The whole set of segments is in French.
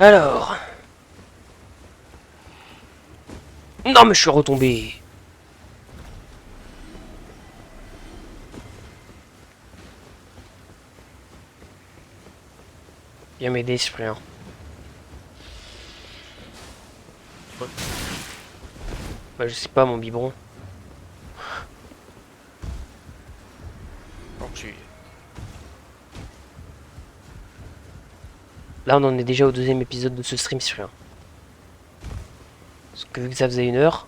Alors... Non mais je suis retombé. Viens m'aider, Cyprien. Ouais. Bah je sais pas, mon biberon. Donc je suis... Là on en est déjà au deuxième épisode de ce stream, Cyprien. Parce que vu que ça faisait 1 heure,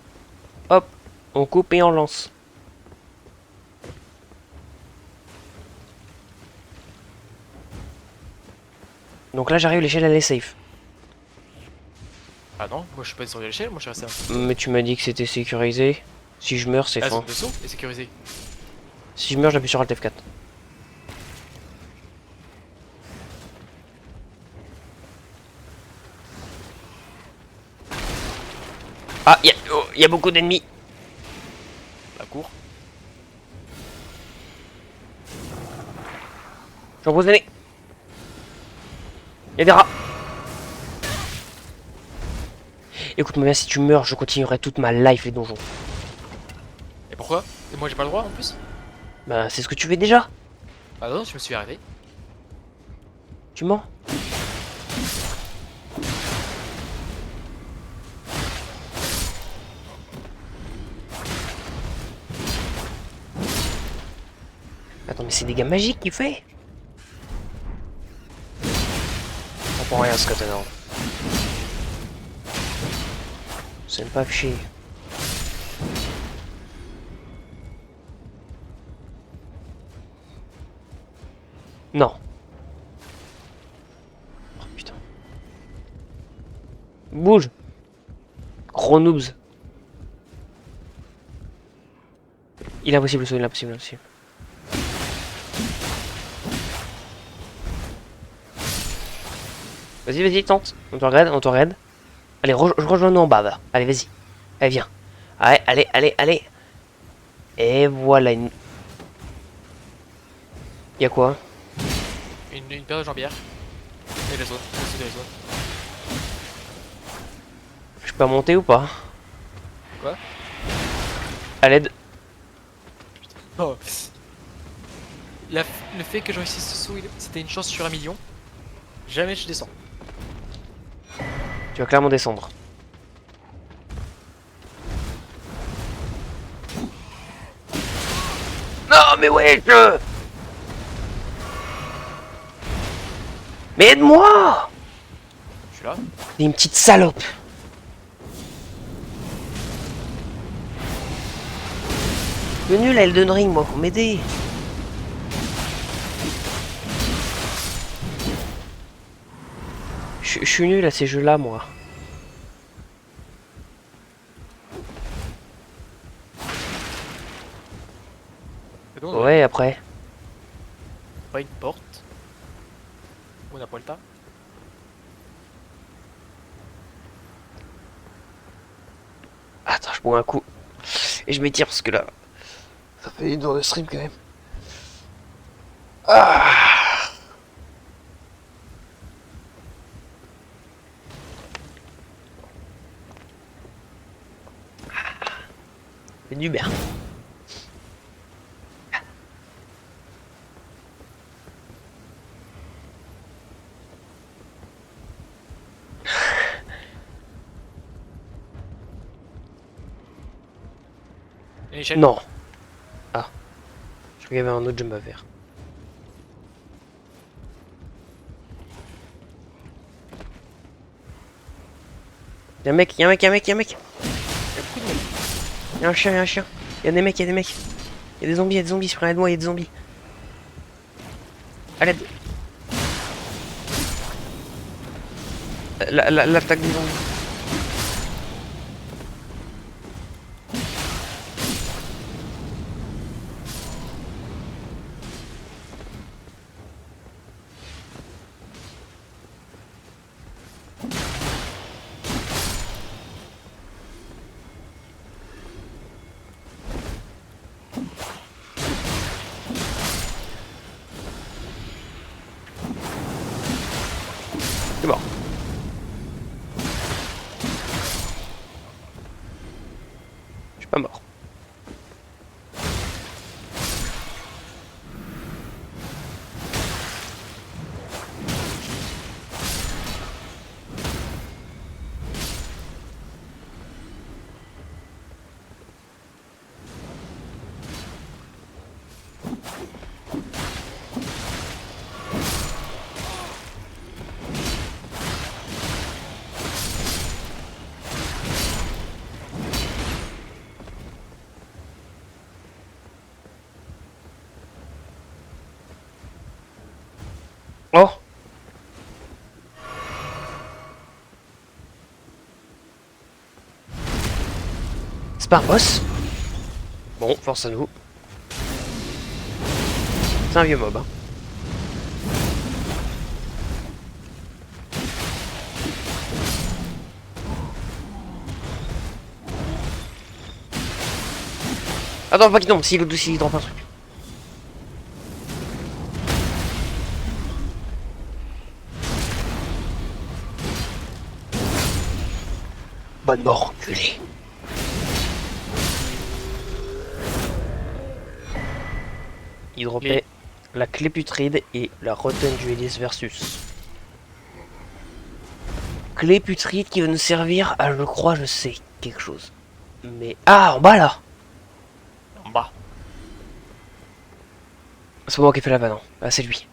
hop, on coupe et on lance. Donc là j'arrive, l'échelle elle est safe. Ah non, moi je suis pas sur l'échelle, moi je suis resté Mais tu m'as dit que c'était sécurisé. Si je meurs, c'est la fin. zone de saut est sécurisée. Si je meurs, j'appuie sur Alt F4. Ah, y a beaucoup d'ennemis. La cour. J'en pose l'année. Y'a des rats. Écoute-moi bien, si tu meurs, je continuerai toute ma life les donjons. Et pourquoi? Et moi j'ai pas le droit en plus? Bah, c'est ce que tu fais déjà. Ah non, je me suis arrêté. Tu mens. Attends, mais c'est des gars magiques qu'il fait. Je comprends rien ce katana. C'est pas chier. Non. Oh putain. Bouge. Gros noobs. Il est impossible, il est impossible, il est impossible. Vas-y, vas-y, tente. On te regarde, on te regarde. Allez, rejoins-nous en bas, va. Allez, vas-y. Allez, viens. Allez, allez, allez, allez. Et voilà une... Y'a quoi? Une paire de jambières. Et les autres, aussi les autres. Je peux monter ou pas? Quoi? À l'aide. Oh. Le fait que je réussisse ce saut, c'était une chance sur 1 million. Jamais je descends. Tu vas clairement descendre. Non, mais ouais, Mais aide-moi! Je suis là. T'es une petite salope. Le nul à Elden Ring, moi, faut m'aider. Je suis nul à ces jeux-là, moi. Et donc, Ouais, après. pas une porte. On n'a pas le temps. Attends, je bois un coup. Et je m'étire parce que là... Ça fait 1 heure de stream quand même. Ah! C'est du bien. Une échelle. Non. Ah. Je crois qu'il y avait un autre jump à faire. Y'a un mec, y'a un mec, y'a un mec, y'a un mec. Il y a beaucoup de monde. Y'a un chien, y'a un chien. Y'a des mecs, y'a des mecs. Y'a des zombies, frère, aide-moi, y'a des zombies. À l'aide. L'attaque des zombies. C'est mort. pas un boss. Bon, force à nous. C'est un vieux mob. Hein. Attends, pas qu'il tombe, s'il drop un truc. Bonne mort, enculé. Il dropait la clé putride et la Rotten Duelist versus. Clé putride qui va nous servir à, je crois, je sais, quelque chose. Mais... Ah, en bas, là. En bas. C'est moi qui ai fait la vanne, hein. Ah, c'est lui.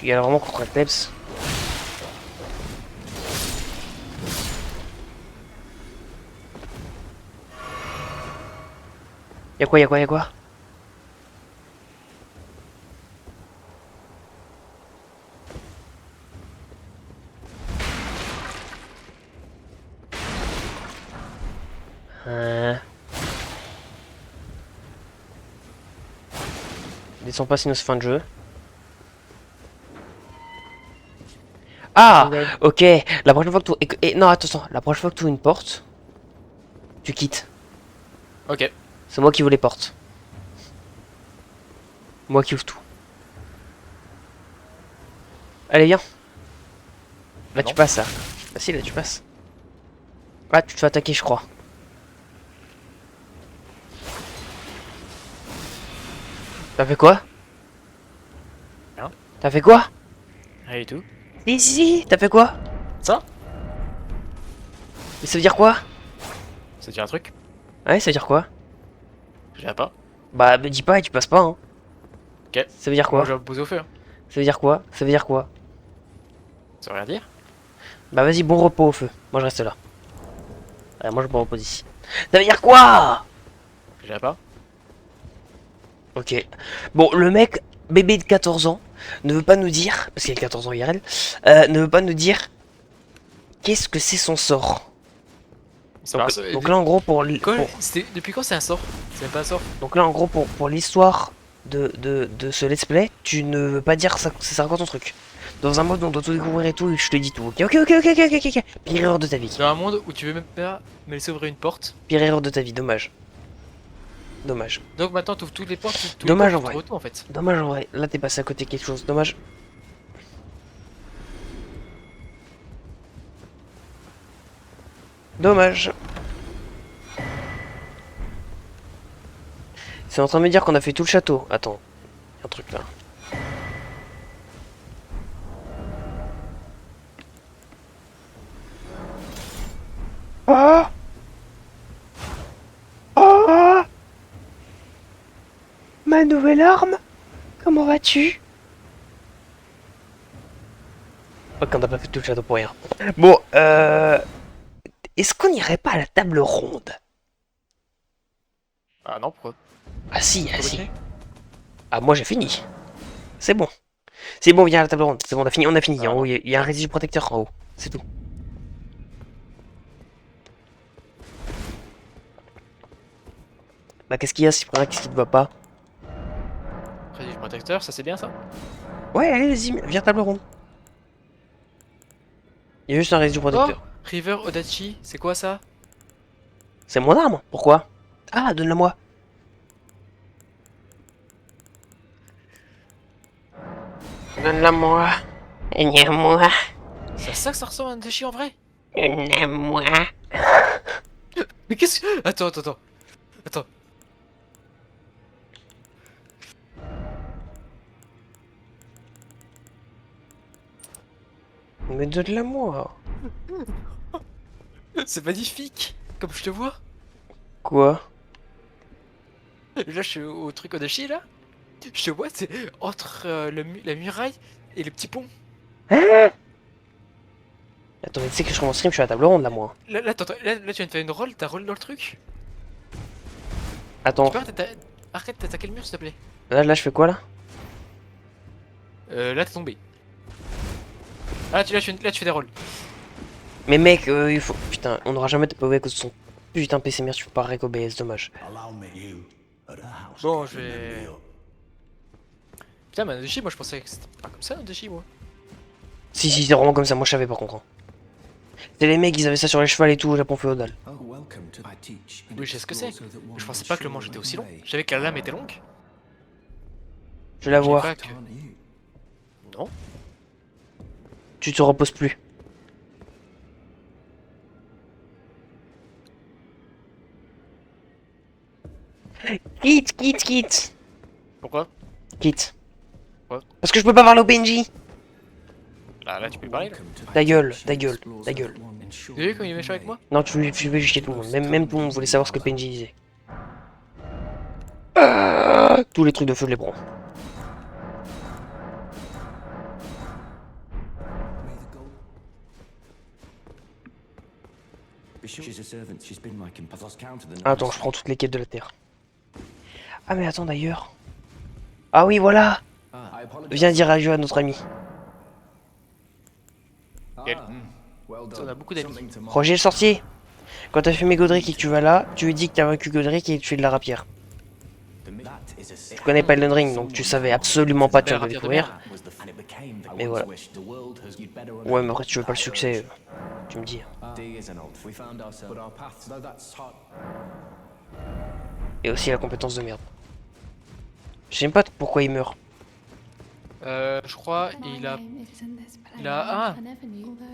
Tu galères vraiment contre un Klebs. Y'a quoi, y'a quoi, y'a quoi? Descends pas sinon c'est fin de jeu. Ah, ok. La prochaine fois que tu... non, attention. La prochaine fois que tu ouvres une porte, tu quittes. Ok. C'est moi qui ouvre les portes. Moi qui ouvre tout. Allez, viens. Là, Non. tu passes, là. Ah si, là, tu passes. Ah, tu te fais attaquer, je crois. T'as fait quoi? Hein? T'as fait quoi? Rien du tout. Si, t'as fait quoi? Ça? Mais ça veut dire quoi? Ça dit un truc? Ouais, ça veut dire quoi? Je viens pas. Bah, me dis pas et tu passes pas, hein. Ok. Ça veut dire quoi? Moi je vais me poser au feu. Hein. Ça veut dire quoi? Ça veut dire quoi? Ça veut rien dire? Bah, vas-y, bon repos au feu. Moi, je reste là. Ouais, moi, je me repose ici. Ça veut dire quoi? Je viens pas. Ok. Bon, le mec, bébé de 14 ans, ne veut pas nous dire, parce qu'il a 14 ans IRL, ne veut pas nous dire qu'est-ce que c'est son sort. Donc là, en gros, Depuis quand c'est un sort? C'est même pas un sort. donc là, en gros, pour l'histoire de ce let's play, tu ne veux pas dire ça, c'est quoi ton truc. Dans un mode où on doit tout découvrir et tout, je te dis tout. Ok, ok, ok, ok, ok, ok, ok. Pire erreur de ta vie. Dans un monde où tu veux même pas me laisser ouvrir une porte. Pire erreur de ta vie, dommage. Dommage. Donc maintenant tu ouvres toutes les portes, tous Dommage les en portes, vrai. tout en fait. Dommage en vrai. Là, t'es passé à côté de quelque chose. Dommage. Dommage. C'est en train de me dire qu'on a fait tout le château. Attends. Y a un truc là. Ah ah ma nouvelle arme. Comment vas-tu? Ok, on n'a pas fait tout le château pour rien. Bon, est-ce qu'on irait pas à la table ronde? Ah non, pourquoi? Ah si, ah Faut si. continuer. Ah, moi j'ai fini. C'est bon. C'est bon, viens à la table ronde. C'est bon, on a fini, on a fini. Ah, En haut, non. il y a un résidu protecteur en haut. C'est tout. Bah, qu'est-ce qu'il y a, Cyprien? Qu'est-ce qui te va pas? Président protecteur, ça c'est bien ça? Ouais, allez, vas-y, viens table ronde. Il y a juste un résidu Oh! protecteur. River Odachi, c'est quoi ça? C'est mon arme. Pourquoi? Ah, donne-la moi. Donne-la moi. Donne-la-moi. C'est à ça que ça ressemble à un Odachi en vrai? Donne-la-moi. Mais qu'est-ce que... Attends. Attends. Mais donne-la moi. C'est magnifique! Comme je te vois. Quoi? Là, je suis au truc Odachi là. Je te vois, c'est entre la muraille Et le petit pont. Hein? Attends, mais tu sais que je commence stream, je suis à la table ronde là, moi. Là, tu viens de faire une roll, t'as roll dans le truc. Attends, Tu peux arrête, t'as attaqué le mur s'il te plaît. là, je fais quoi là? Là, t'es tombé. Ah, là, tu fais des rolls. Mais mec, il faut. Putain, on n'aura jamais de POV à cause de son putain PC merde, tu peux pas rec OBS, dommage. Bon, je vais. Putain, mais un Doshi, moi je pensais que c'était pas comme ça un Doshi, moi. Si, c'est vraiment comme ça, moi je savais par contre. Hein. C'est les mecs, ils avaient ça sur les chevals et tout au Japon féodal. Oui, je sais ce que c'est. Je pensais pas que le manche était aussi long. Je savais que la lame était longue. Je vais la Je savais voir. pas que. Non. Tu te reposes plus. Quitte. Pourquoi? Quitte. Ouais. Parce que je peux pas parler au PNJ. Là, tu peux parler là. Ta gueule. T'as vu comme il est méchant avec moi? Non, tu veux juste chier tout le monde. Même tout le monde voulait savoir ce que PNJ disait. Tous les trucs de feu de l'ébron. Attends, je prends toutes les quêtes de la Terre. Ah mais attends d'ailleurs. Ah oui, voilà. Viens dire adieu à notre ami. On a beaucoup d'amis. Roger le sorcier. Quand t'as fumé Godric et que tu vas là, tu lui dis que t'as vaincu Godric et que tu fais de la rapière. Tu connais pas Elden Ring, donc tu savais absolument pas, tu vas le découvrir. Mais voilà. Ouais, mais après tu veux pas le succès, tu me dis. Et aussi la compétence de merde. Je sais même pas pourquoi il meurt. Je crois il a. Ah,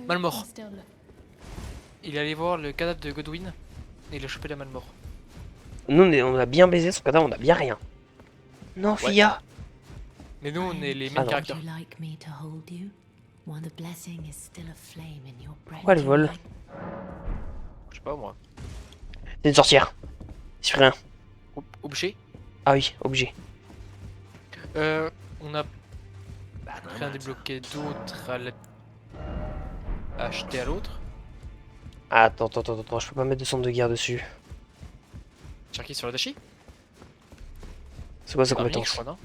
mal mort. Il est allé voir le cadavre de Godwin et il a chopé la mal mort. Nous on a bien baisé son cadavre, on a bien rien. Non, Ouais. Fia. Mais nous, on est les Ah main non. caractères. Pourquoi elle vole? Je sais pas moi. C'est une sorcière. C'est rien. Objet. Ah oui, objet. On a rien débloqué d'autre à acheter à l'autre. Attends, je peux pas mettre de centre de guerre dessus. Cherki sur la Dashi. C'est quoi sa L'Arminique, je compétence? crois, non?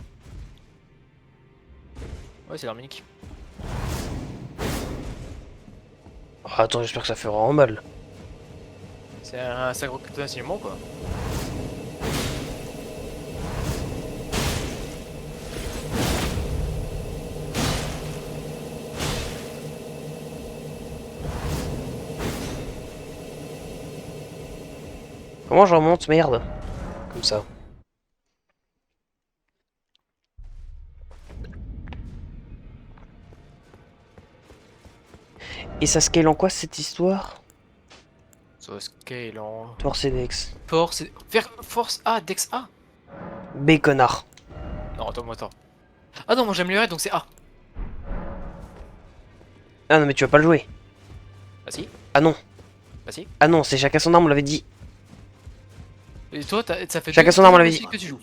Ouais, c'est l'Arminique. Ah, attends, j'espère que ça fait vraiment mal. C'est un sacro enseignement quoi. Comment je remonte, merde? Comme ça. Et ça scale en quoi cette histoire? So scale en. Torse et Dex. Force. Force A, Dex A. B, connard. Non, attends. Ah non, moi j'aime le donc c'est A. Ah non, mais tu vas pas le jouer. Ah si. Ah non. Ah si. Ah non, c'est chacun son arme, on l'avait dit. Et toi, ça fait Chacun deux son arme, on l'avait aussi dit. que tu joues.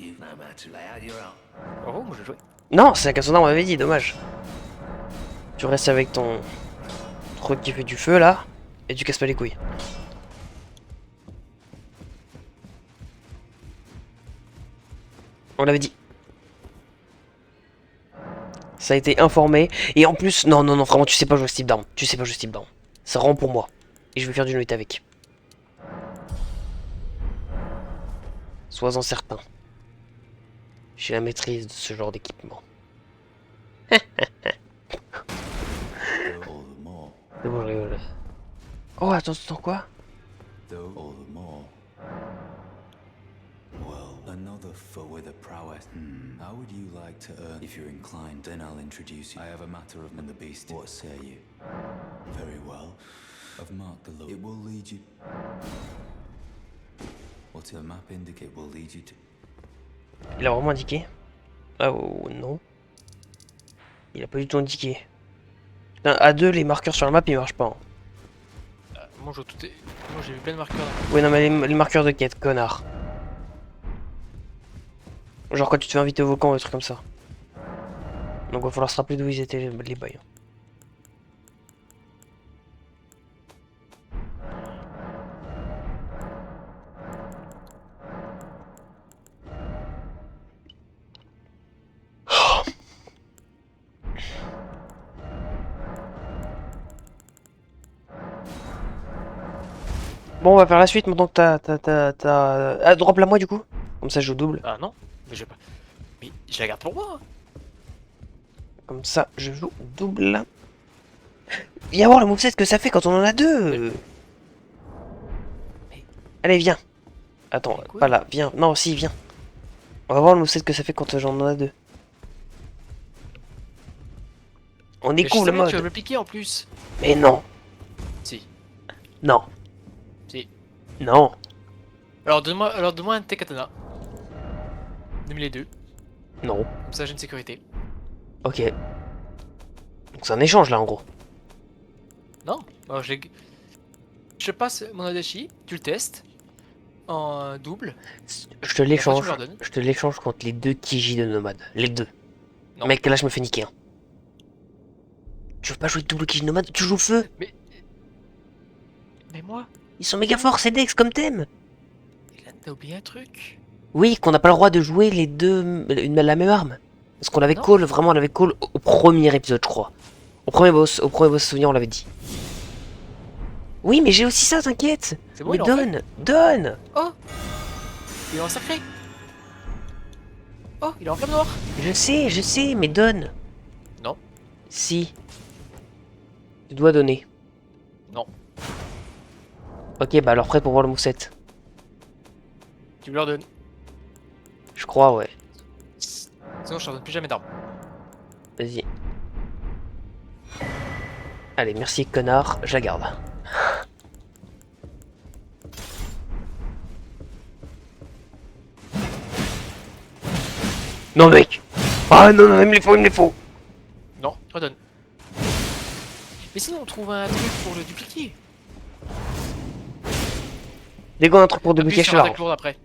Oh, moi je joué. Non, c'est chacun son arme, on l'avait dit, dommage. Tu restes avec ton truc qui fait du feu là, et tu casses pas les couilles. On l'avait dit. Ça a été informé. Et en plus, non, vraiment, tu sais pas jouer ce type d'arme. Tu sais pas jouer ce type d'arme. Ça rend pour moi. Et je vais faire du nuit avec. Sois-en certain. J'ai la maîtrise de ce genre d'équipement. C'est bon, je rigole. Oh, attends, quoi? Another foe with a prowess. How would you like to earn? If you're inclined, then I'll introduce you. I have a matter of the beast. What say you? Very well. I've marked the load. It will lead you. What the map indicate will lead you to. Il a vraiment indiqué? Ah oh, non. Il a pas du tout indiqué. Putain, à deux, les marqueurs sur la map ils marchent pas. Hein. Moi j'ai vu plein de marqueurs. Ouais, non, mais les marqueurs de quête, connard. Genre quand tu te fais inviter au volcan ou des trucs comme ça. Donc va falloir se rappeler d'où ils étaient les boys. Bon, on va faire la suite maintenant que t'as... Ah, drop-la moi du coup. Comme ça je joue double. Ah non, mais je vais pas. Mais je la garde pour moi. Comme ça je joue double. Viens voir le moveset que ça fait quand on en a deux. Mais- Allez, viens. Attends, Mais quoi pas là, viens. Non, si, viens. On va voir le moveset que ça fait quand j'en en a deux. On Mais je découvre le savais que tu vas mode. me le piquer en plus. Mais non, Si. non, Si. non. Alors donne-moi un de tes katanas. Donne-moi les deux. Non. Comme ça j'ai une sécurité. Ok. Donc c'est un échange là en gros. Non. Alors, je passe mon Adachi, tu le testes. En double. Je te Après, l'échange. tu me leur donnes. Je te l'échange contre les deux Kiji de Nomade. Les deux. Non. Mec, là je me fais niquer. Hein. Tu veux pas jouer double Kiji Nomade? Tu joues feu. Mais moi, Ils sont méga forts, c'est Dex comme thème. Elan, t'as oublié un truc. Oui, qu'on n'a pas le droit de jouer les deux la même arme. Parce qu'on l'avait Non. call, vraiment on l'avait call au premier épisode, je crois. Au premier boss souvenir on l'avait dit. Oui, mais j'ai aussi ça, t'inquiète. C'est bon, Mais il est en fait. donne. Oh, il est en sacré. Oh, il est en flamme noire. Je sais, mais donne. Non. Si. Tu dois donner. Non. Ok, bah alors prêt pour voir le moveset. Tu me leur donnes. Je crois, ouais. Sinon je te donne plus jamais d'armes. Vas-y. Allez, merci connard, je la garde. Non mec. Ah non, non, il me les faut. Non, redonne. Mais sinon on trouve un truc pour le dupliquer. Dès qu'on a un truc pour Appuie dupliquer, je sur te la attaque rends. lourde après.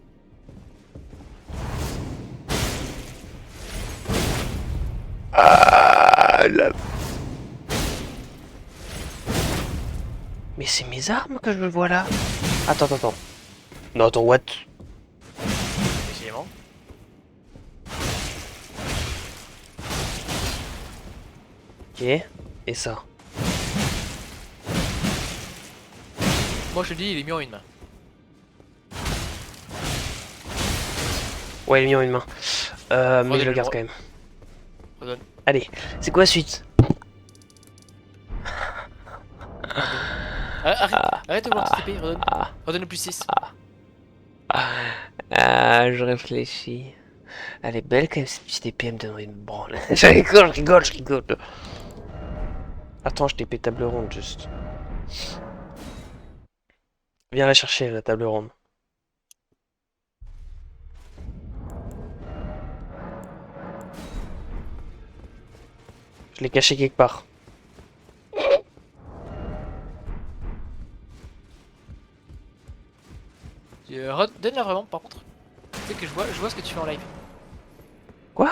Ah, la... Mais c'est mes armes que je vois là. Attends. Non, attends, what? Décidément. Ok, et ça? Moi je te dis, il est mis en une main. Ouais, il est mis en une main. Mais je le Redonne-le garde moi. quand même. Redonne. Allez, c'est quoi la suite? Arrête de voir tes TP, redonne. Redonne le plus 6. Ah, je réfléchis. Elle est belle quand même cette petite épée, elle me donne une branle. je rigole. Attends, je TP table ronde juste. Viens la chercher la table ronde. Je l'ai caché quelque part. Donne-la vraiment par contre. Tu sais que je vois ce que tu fais en live. Quoi?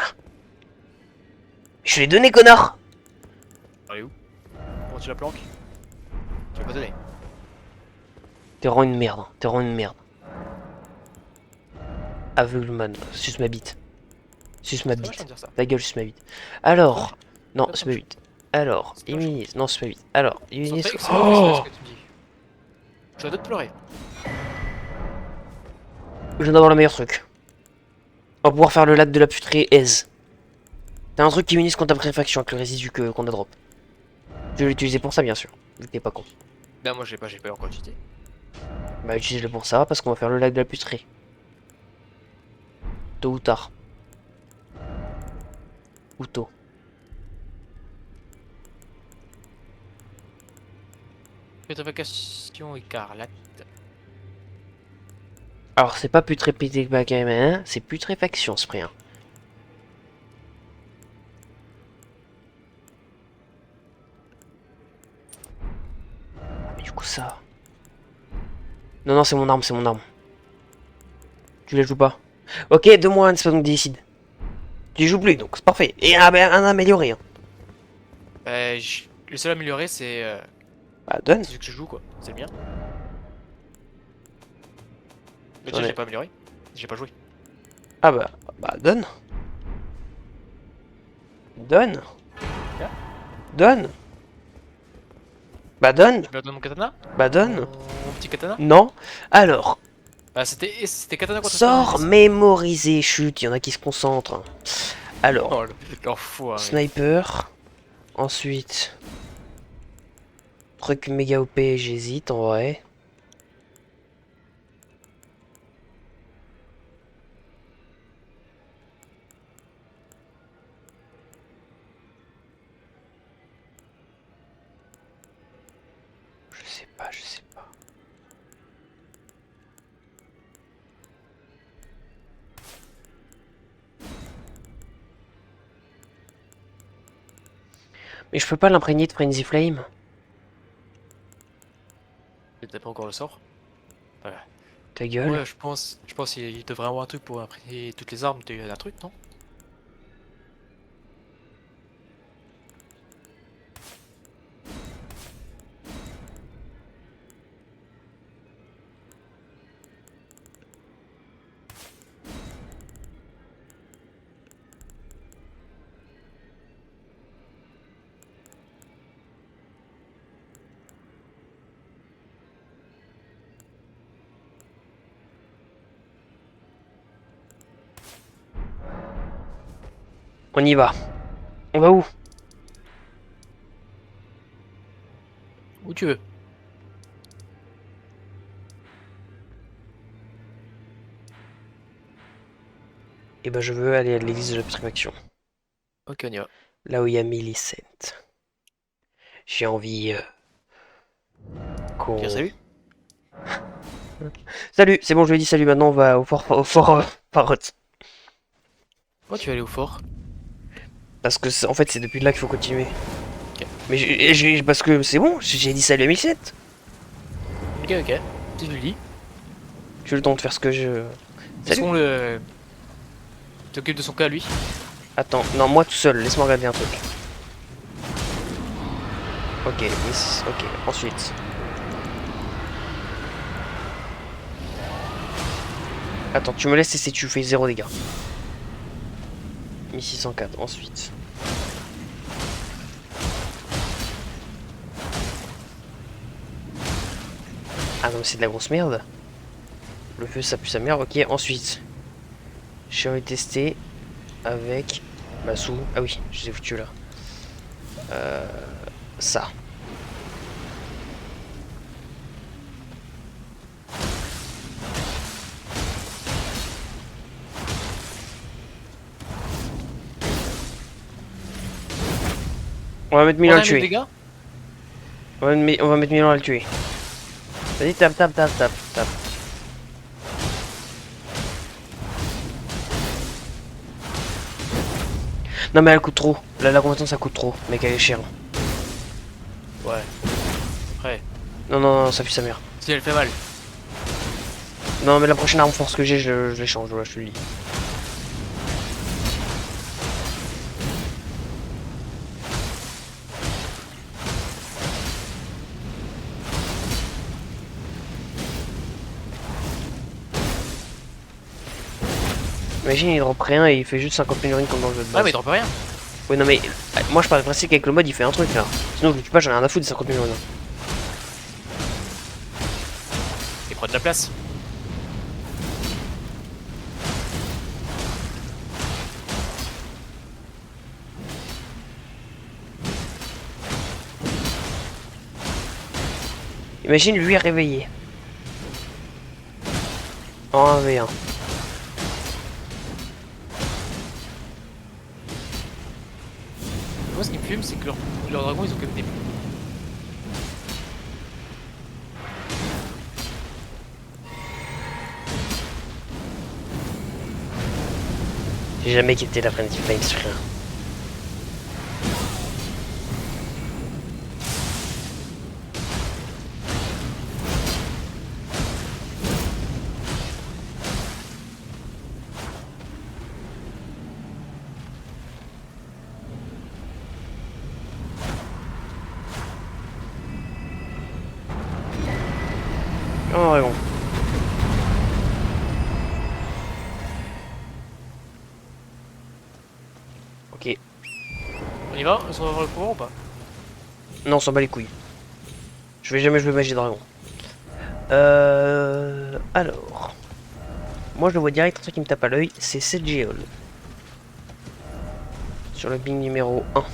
Je l'ai donné, connard! Elle est où? Comment tu la planques? Tu vas pas donner. T'es vraiment une merde, t'es vraiment une merde. Aveugleman, suce ma bite. Suce ma C'est vachement bite. de dire ça. Ta gueule, suce ma bite. Alors, non, Pas suce trop ma bite. Alors, C'est pas Iminis, non, suce ma bite. Alors, C'est Iminis. très- c'est Oh professionnel ce que tu me dis. Je dois te pleurer. Je viens d'avoir le meilleur truc. On va pouvoir faire le lac de la putrée aise. T'as un truc qui unisse contre ta préfaction avec le résidu qu'on a drop. Je vais l'utiliser pour ça, bien sûr. Vu que t'es pas con. Ben moi j'ai pas en quantité. Bah, utilise-le pour ça, parce qu'on va faire le lac de la putrée. Tôt ou tard. Ou tôt. Pétrification écarlate. Alors, c'est pas putréfaction, hein, c'est putréfaction, ce prix. Hein. Ah, mais du coup, ça. Non, c'est mon arme, c'est mon arme. Tu la joues pas. Ok, 2 mois, c'est pas donc décide. Tu y joues plus, donc c'est parfait. Et un amélioré. Hein. Le seul amélioré, Bah, donne. c'est celui que je joue, quoi. C'est le mien. Mais J'en déjà, ai- j'ai pas amélioré. J'ai pas joué. Ah bah donne. Donne. Là Donne. Bah donne. Tu me donnes mon katana? Bah donne. Mon petit katana? Non. Alors, Bah, c'était katana contre sort Sparring. mémorisé. Chut, il y en a qui se concentrent. Alors, Oh, l'enfoiré. sniper. Ensuite, truc méga OP, j'hésite en vrai. Je sais pas, je sais pas. Mais je peux pas l'imprégner de Frenzy Flame. T'as pas encore le sort? Voilà. Ta gueule. Ouais, je pense qu'il devrait avoir un truc pour imprimer toutes les armes. T'as eu un truc, non? On y va. On va où? Où tu veux. Eh ben je veux aller à l'église de la putréfaction. Ok, on y va. Là où il y a Millicent. J'ai envie qu'on... Ok, salut. Salut, c'est bon, je lui ai dit salut, maintenant on va au fort Parrot. Pourquoi tu vas aller au fort? Parce que en fait c'est depuis là qu'il faut continuer. Ok. Mais parce que c'est bon, j'ai dit salut à Millicent. Ok, ok. Tu lui dis. J'ai eu le temps de faire ce que je... Est-ce Salut. qu'on le. T'occupes de son cas, lui? Attends, non, moi tout seul, laisse-moi regarder un truc. Ok, ok, ensuite. Attends, tu me laisses essayer, tu fais 0 dégâts. 1604, ensuite. Ah non, mais c'est de la grosse merde. Le feu, ça pue sa merde. Ok, ensuite. J'ai envie de tester avec ma sous. Ah oui, je les ai foutus là. Ça. On va mettre 1000 à le tuer. Dégâts? On va mettre 1000 à le tuer. Vas-y, tape, tape, tape, tape, tape. Non mais elle coûte trop. La combattante ça coûte trop. Mec, elle est chère. Ouais. Après. Non, non, non, ça fait sa mère. Si elle fait mal. Non mais la prochaine arme force que j'ai, je l'échange, voilà, je te le dis. Imagine, il drop rien et il fait juste 50 000 runes comme dans le jeu de base. Ouais, mais il drop rien. Ouais, non mais moi je parle du principe qu'avec le mode il fait un truc là. Sinon je le tue pas, j'en ai rien à foutre des 50 000 runes. Il prend de la place. Imagine lui réveillé. En 1v1. Moi, ce qui me fume, c'est que leurs dragons, ils ont que des. J'ai jamais quitté la Frenzy Flame sur rien. Ok. On y va? Est-ce qu'on va avoir le pouvoir ou pas? Non, on s'en bat les couilles. Je vais jamais jouer magie dragon. Alors. Moi je le vois direct, un truc qui me tape à l'œil, c'est cette géole. Sur le ping numéro 1.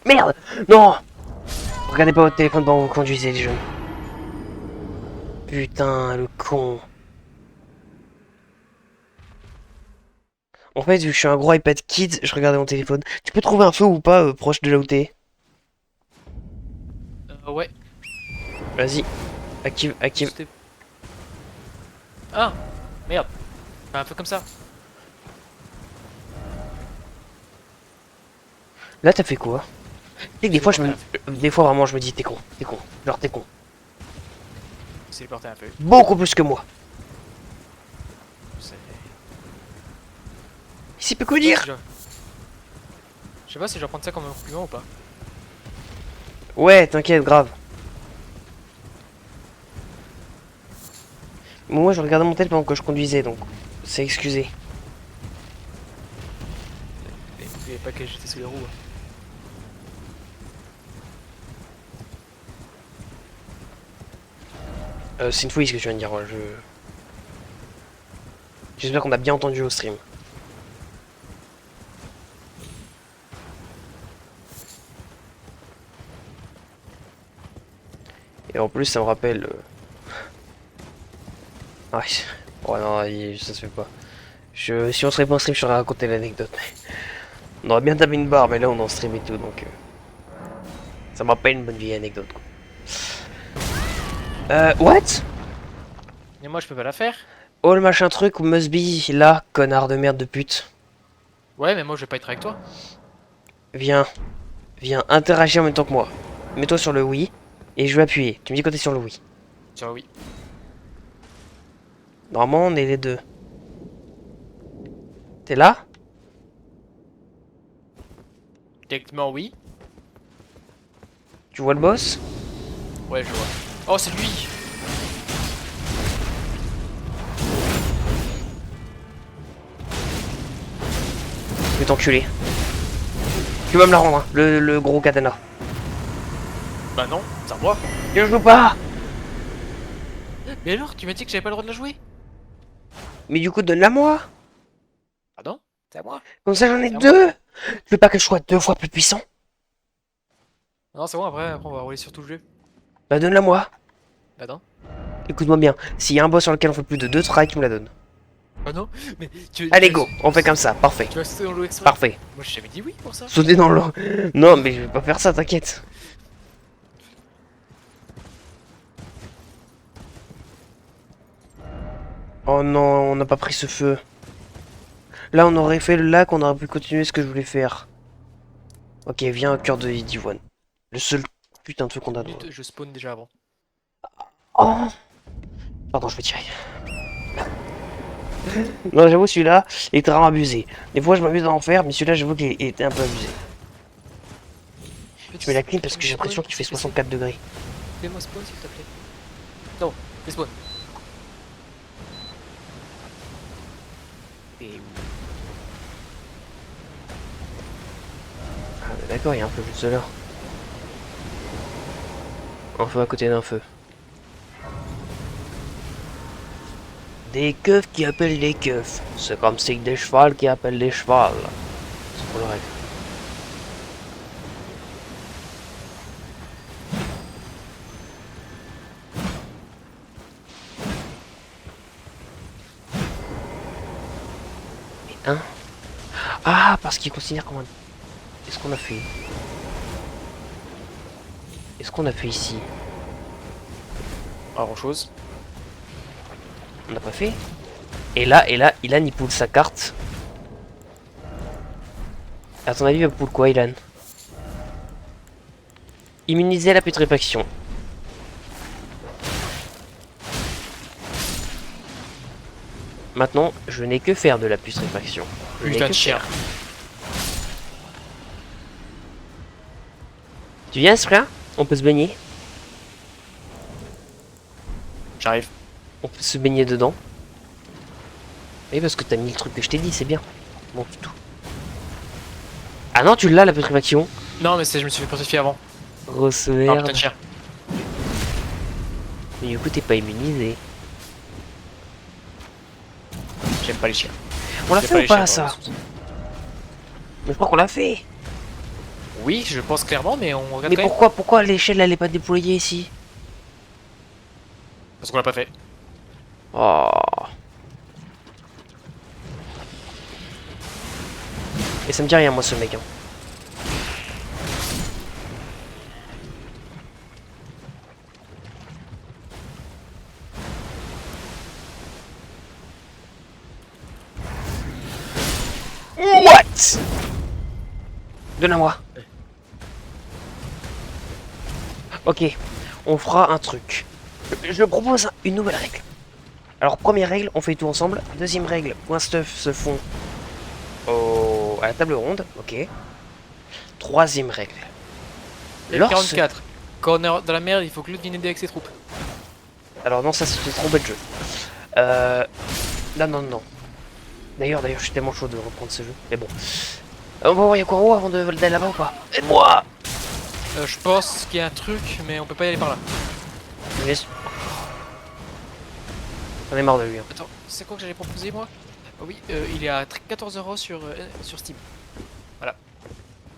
Merde! Non! Regardez pas votre téléphone pendant que vous conduisez les jeunes. Putain, le con. En fait, vu que je suis un gros iPad Kids, je regardais mon téléphone. Tu peux trouver un feu ou pas proche de là où t'es? Ouais. Vas-y. Active, active. C'était- Ah! Merde. Bah, un peu comme ça. Là, t'as fait quoi? Tu sais que des fois, des fois, vraiment, je me dis, t'es con, t'es con. Genre, t'es con. C'est porté un peu. Beaucoup plus que moi. C'est- Ici, peut que dire? Je sais pas si je dois prendre ça comme un compliment ou pas. Ouais, t'inquiète, grave. Moi, je regardais mon tel pendant que je conduisais, donc c'est excusé. Et pas que j'étais sous les roues. C'est une folie ce que tu viens de dire. J'espère qu'on a bien entendu au stream. Et en plus, ça me rappelle. Ah, ouais, non, ça se fait pas. Si on serait pas en stream, je t'aurais raconté l'anecdote. On aurait bien tapé une barre, mais là, on est en stream et tout, donc. Ça me rappelle une bonne vieille anecdote, quoi. What? Et moi je peux pas la faire? Oh, le machin truc, must be, là, connard de merde de pute. Ouais, mais moi je vais pas être avec toi. Viens. Viens, interagir en même temps que moi. Mets-toi sur le oui, et je vais appuyer. Tu me dis quand t'es sur le oui. Tiens, oui. Normalement, on est les deux. T'es là? Techniquement, oui. Tu vois le boss? Ouais, je vois. Oh, c'est lui! Je vais t'enculer. Tu vas me la rendre, hein, le gros katana. Bah non, c'est à moi. Je joue pas! Mais alors, tu m'as dit que j'avais pas le droit de la jouer? Mais du coup, donne-la moi! Pardon? C'est à moi? Comme ça, j'en ai C'est à deux! Tu veux pas que je sois 2 fois plus puissant? Non, c'est bon, après on va rouler sur tout le jeu. Bah, donne-la moi! Bah non. Écoute-moi bien, s'il y a un boss sur lequel on fait plus de 2 tries, tu me la donnes. Bah non, mais tu... Allez, go! On fait comme ça, parfait. Tu vas sauter dans l'eau exprès? Parfait. Moi j'ai jamais dit oui pour ça. Sauter dans l'eau. Non, mais je vais pas faire ça, t'inquiète. Oh non, on n'a pas pris ce feu. Là, on aurait fait le lac, on aurait pu continuer ce que je voulais faire. Ok, viens au cœur de d'Ivoine. Le seul putain de feu qu'on a droit. Je spawn déjà avant. Oh! Pardon, je vais tirer. Non, j'avoue, celui-là, il était vraiment abusé. Des fois, je m'amuse à en faire, mais celui-là, j'avoue qu'il était un peu abusé. Tu mets la clim parce que j'ai l'impression qu'il fait 64 degrés. Fais-moi spawn s'il te plaît. Non, fais spawn. Et... Ah, mais d'accord, il y a un peu juste là. Un feu à côté d'un feu. Des keufs qui appellent des keufs. C'est comme si des chevals qui appellent des chevals. C'est pour le règle. Et un. Ah, parce qu'ils considèrent comme un... Qu'est-ce qu'on a fait? Qu'est-ce qu'on a fait ici? Pas grand chose. On n'a pas fait? Et là, Ilan il pull sa carte. À ton avis, pourquoi, Ilan? Immuniser à la putréfaction. Maintenant, je n'ai que faire de la putréfaction. Je n'ai Putain que de chien. faire. Tu viens, frère? On peut se baigner. J'arrive. On peut se baigner dedans. Oui, parce que t'as mis le truc que je t'ai dit, c'est bien. Bon, c'est tout. Ah non, tu l'as, la putréfaction. Non, mais je me suis fait petrifier avant. Grosse Ah, merde. putain de chien. Mais du coup, t'es pas immunisé. J'aime pas les chiens. On l'a J'aime fait ou les pas, chiens, ça? pardon. Mais je crois qu'on l'a fait. Oui, je pense clairement, mais on regarde Mais quand même. pourquoi l'échelle, elle est pas déployée ici? Parce qu'on l'a pas fait. Oh. Et ça me dit rien, moi, ce mec. Hein. What? Donne-moi. Ok, on fera un truc. Je propose une nouvelle règle. Alors, première règle, on fait tout ensemble. Deuxième règle, point stuff se font à la table ronde. Ok. Troisième règle. Lorsque- 44. Quand on est dans la merde, il faut que l'autre vienne aider avec ses troupes. Alors non, ça c'est trompé de jeu. Non, non, non. D'ailleurs, je suis tellement chaud de reprendre ce jeu. Mais bon. On va voir, il y a quoi en haut avant d'aller là-bas ou pas? Aide-moi! Je pense qu'il y a un truc, mais on peut pas y aller par là. Yes. J'en ai marre de lui. Hein. Attends, c'est quoi que j'allais proposer moi? Ah oui, il est à 14 € sur Steam.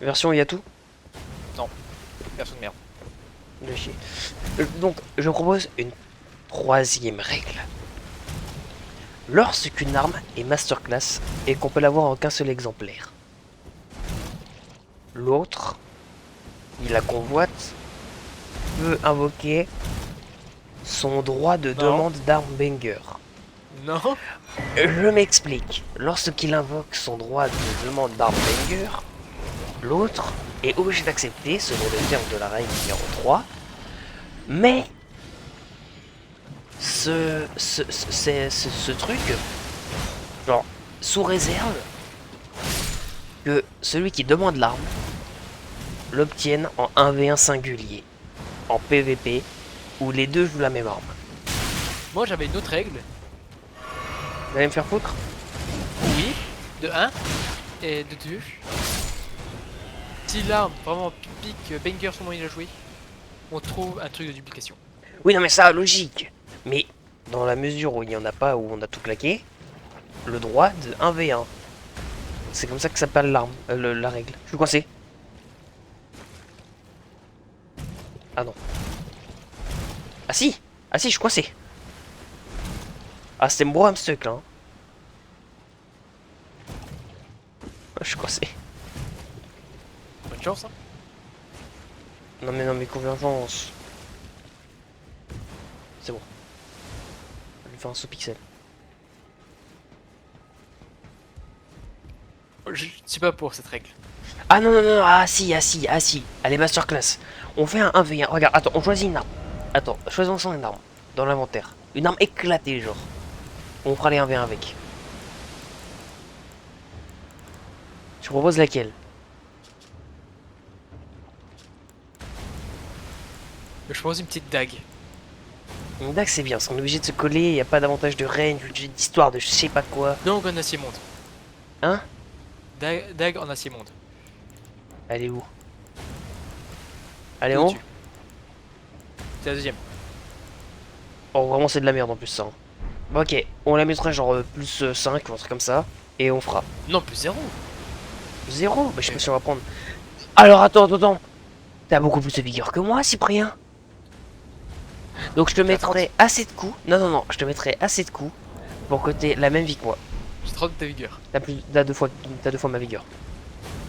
Version, il y a tout? Version de merde. De chier. Donc, je propose une troisième règle. Lorsqu'une arme est masterclass et qu'on peut l'avoir en qu'un seul exemplaire, l'autre, il la convoite, peut invoquer son droit de Non. demande d'arme banger. Non. Je m'explique. Lorsqu'il invoque son droit de demande d'arme banger, l'autre est obligé d'accepter, selon les termes de la règle numéro 3, mais ce truc, genre, sous réserve que celui qui demande l'arme l'obtienne en 1v1 singulier, en PVP, où les deux jouent la même arme. Moi j'avais une autre règle. Vous allez me faire foutre? Oui. De 1 et de 2. Si l'arme vraiment pique banger sur le moment où il a joué, on trouve un truc de duplication. Oui, non mais ça, logique. Mais dans la mesure où il n'y en a pas, où on a tout claqué, le droit de 1v1. C'est comme ça que s'appelle l'arme, la règle. Je suis coincé. Ah non. Ah si! Ah si, je suis coincé. Ah, c'était mon hamstuck là. Hein. Je suis coincé. Bonne chance, hein. Non mais convergence. C'est bon. On lui fait un saut pixel. Je suis pas pour cette règle. Ah non, ah si. Allez, masterclass. On fait un 1v1. Regarde, attends, on choisit une arme. Attends, choisissons une arme dans l'inventaire. Une arme éclatée, genre. On fera les 1v1 avec. Je propose laquelle? Je propose une petite dague. Une dague, c'est bien. On est obligé de se coller. Il n'y a pas d'avantage de range, d'histoire, de je sais pas quoi. Donc en acier monde. Hein? Dague en acier monde. Elle est où? Elle est Tout en haut? au-dessus. C'est la deuxième. Oh, vraiment, c'est de la merde en plus, ça. Bon, ok, on la mettra genre plus 5 ou un truc comme ça. Et on fera. Non, plus 0. 0? Bah, je sais pas si on va prendre. Alors, attends. T'as beaucoup plus de vigueur que moi, Cyprien. Donc, je te mettrai assez de coups. Non, je te mettrai assez de coups pour que t'aies la même vie que moi. J'ai 30 de ta vigueur. T'as deux fois ma vigueur.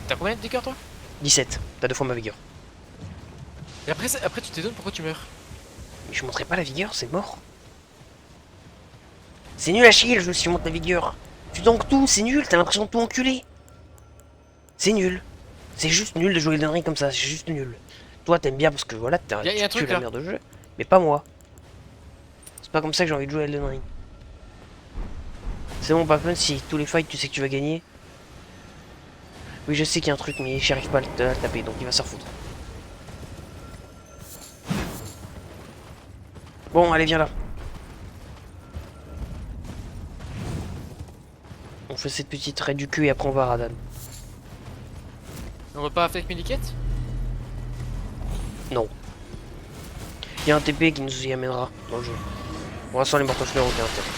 T'as combien de vigueur toi? 17, t'as deux fois ma vigueur. Et après tu t'étonnes pourquoi tu meurs. Mais je montrerai pas la vigueur, c'est mort. C'est nul à chier le jeu si je monte la vigueur. Tu tankes tout, c'est nul, t'as l'impression de tout enculer. C'est nul. C'est juste nul de jouer Elden Ring comme ça, c'est juste nul. Toi t'aimes bien parce que voilà, Y a un tu truc, tues la là. merde de jeu, mais pas moi. C'est pas comme ça que j'ai envie de jouer Elden Ring. C'est bon, pas fun si tous les fights tu sais que tu vas gagner. Oui, je sais qu'il y a un truc, mais j'arrive pas à le taper, donc il va se refoutre. Bon, allez, viens là. On fait cette petite raid du cul et après on va à Radan. On va pas avec Medikit? Non. Il y a un TP qui nous y amènera dans le jeu. Pour l'instant, les mortaux fleurs ont aucun intérêt.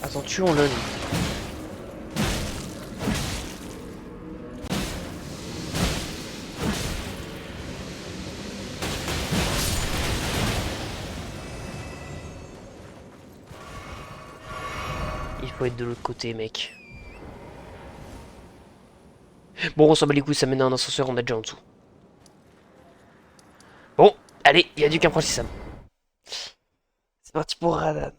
Attends, tuons-le. Il faut être de l'autre côté, mec. Bon, on s'en bat les couilles, ça mène à un ascenseur, on est déjà en dessous. Bon, allez, il y a du qu'un Sam. C'est parti pour Radan.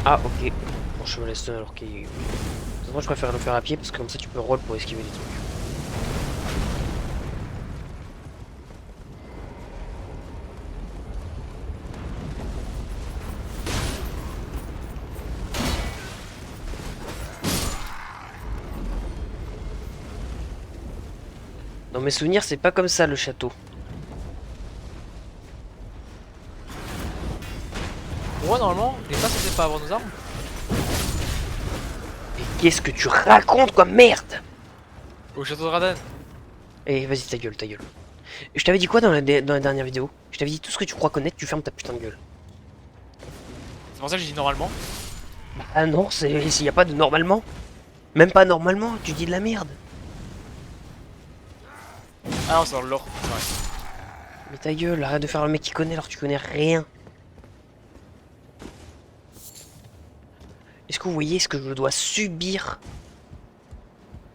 Ah, ok. Bon, je me laisse alors qu'il... De toute façon, je préfère le faire à pied parce que comme ça tu peux roll pour esquiver des trucs. Dans mes souvenirs, c'est pas comme ça le château. Ouais, normalement, il est pas censé pas avoir nos armes. Mais qu'est-ce que tu racontes quoi, merde! Au château de Radan. Eh, vas-y, ta gueule, ta gueule. Je t'avais dit quoi dans la dernière vidéo? Je t'avais dit tout ce que tu crois connaître, tu fermes ta putain de gueule. C'est pour ça que j'ai dit normalement. Ah non, s'il y a pas de normalement. Même pas normalement, tu dis de la merde. Ah non, c'est dans le lore. C'est vrai. Mais ta gueule, arrête de faire le mec qui connaît alors que tu connais rien. Est-ce que vous voyez ce que je dois subir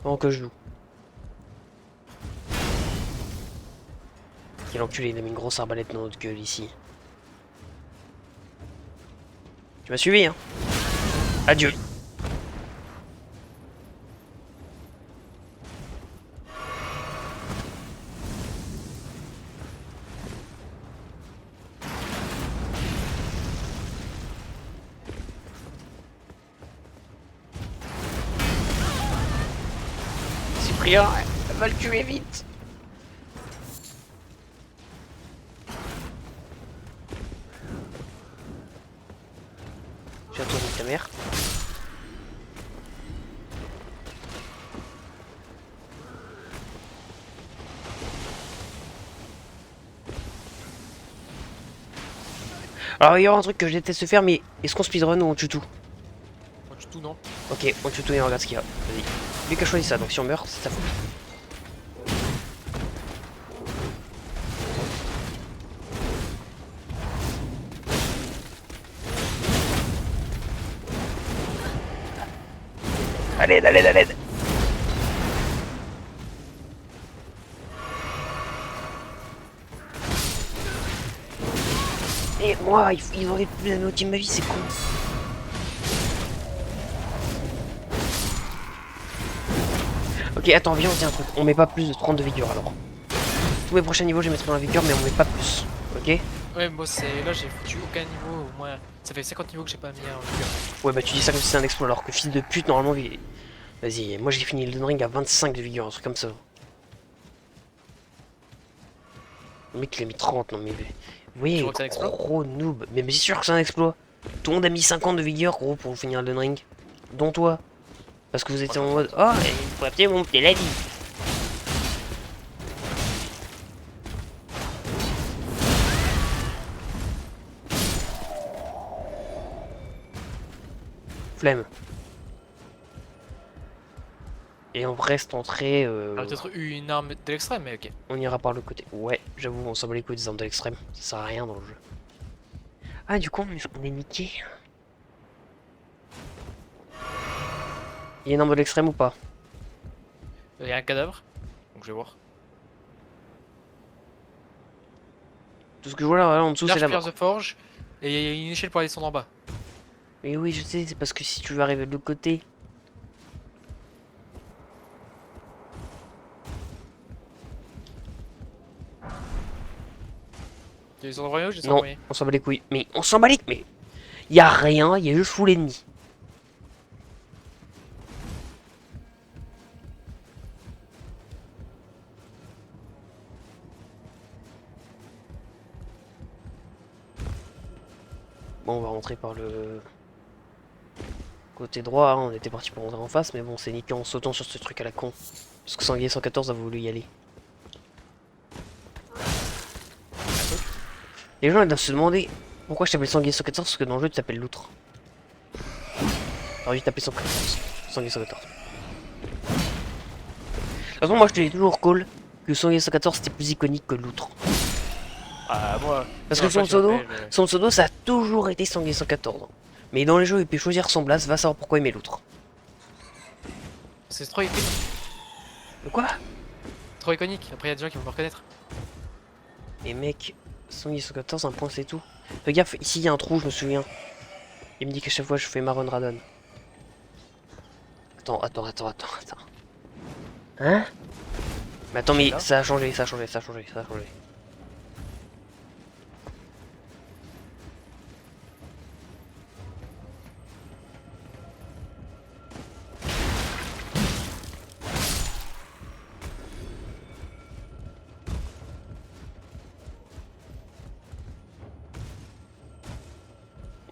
pendant que je joue? Quel enculé, il a mis une grosse arbalète dans notre gueule ici. Tu m'as suivi, hein? Adieu. Cyprien, va le tuer vite. J'ai attendu ta mère. Alors il y aura un truc que je déteste faire, mais est-ce qu'on speedrun ou on tue tout? Moi, du tout, non. Ok, on tue tout et on regarde ce qu'il y a. Vas-y. Lui qui a choisi ça, donc si on meurt, c'est sa faute. À l'aide, à l'aide, à l'aide. Et moi, ils auraient plus la moitié de ma vie, c'est con. Ok, attends, viens, on dit un truc. On met pas plus de 30 de vigueur alors. Tous mes prochains niveaux, je mettrai dans la vigueur, mais on met pas plus. Ok? Ouais, moi, c'est là, j'ai foutu aucun niveau. Au moins, ça fait 50 niveaux que j'ai pas mis en vigueur. Ouais, bah tu dis ça comme si c'est un exploit, alors que fils de pute, normalement, vas-y, moi j'ai fini le ring à 25 de vigueur, un truc comme ça. Le mec, il a mis 30, non mais... Vous voyez, Tu vois que c'est un exploit? gros noob. Mais c'est sûr que c'est un exploit. Tout le monde a mis 50 de vigueur, gros, pour finir le ring. Dont toi. Parce que vous étiez en mode... Oh, il faut absolument monter la vie. Flemme. Et on reste entré... On a peut-être eu une arme de l'extrême, mais ok. On ira par le côté. Ouais, j'avoue, on s'en bat les couilles des armes de l'extrême. Ça sert à rien dans le jeu. Ah, du coup, on est niqué. Il y a une en mode extrême ou pas? Il y a un cadavre, donc je vais voir. Tout ce que je vois là, en dessous, c'est Large la pierre mort. de forge, et il y a une échelle pour aller descendre en bas. Mais oui, je sais, c'est parce que si tu veux arriver de l'autre côté. Tu descends en premier ou je descends en Non, premier? on s'en bat les couilles. Mais on s'en bat les... Mais y a rien, y a juste full ennemi. Bon, on va rentrer par le côté droit, hein. On était parti pour rentrer en face, mais bon, c'est niqué en sautant sur ce truc à la con. Parce que Sanguier 114 a voulu y aller. Les gens ils doivent se demander pourquoi je t'appelle Sanguier 114 parce que dans le jeu tu t'appelles Loutre. T'aurais dû t'appeler 114. Sanguier 114. De toute façon, moi je te dis toujours call que Sanguier 114 c'était plus iconique que Loutre. Ah, moi. Parce que son pseudo ça a toujours été Sanguier 114. Mais dans les jeux il peut choisir son blast, va savoir pourquoi il met Loutre. C'est trop iconique. De quoi? Trop iconique. Après, il y a des gens qui vont me reconnaître. Et mec, Sanguier 114, un point c'est tout. Fais gaffe, ici il y a un trou, je me souviens. Il me dit qu'à chaque fois je fais Maron Radon. Attends. Hein? Mais attends, mais Là ça a changé, ça a changé.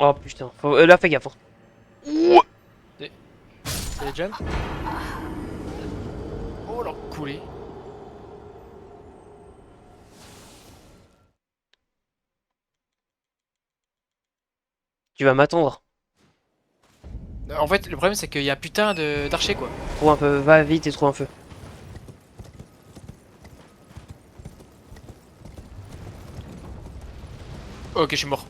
Oh putain, là fais gaffe. Hein. C'est les jumps. Oh, leur coulé. Tu vas m'attendre. En fait, le problème, c'est qu'il y a putain d'archers, quoi. Trouve un peu, va vite et trouve un feu. Ok, je suis mort.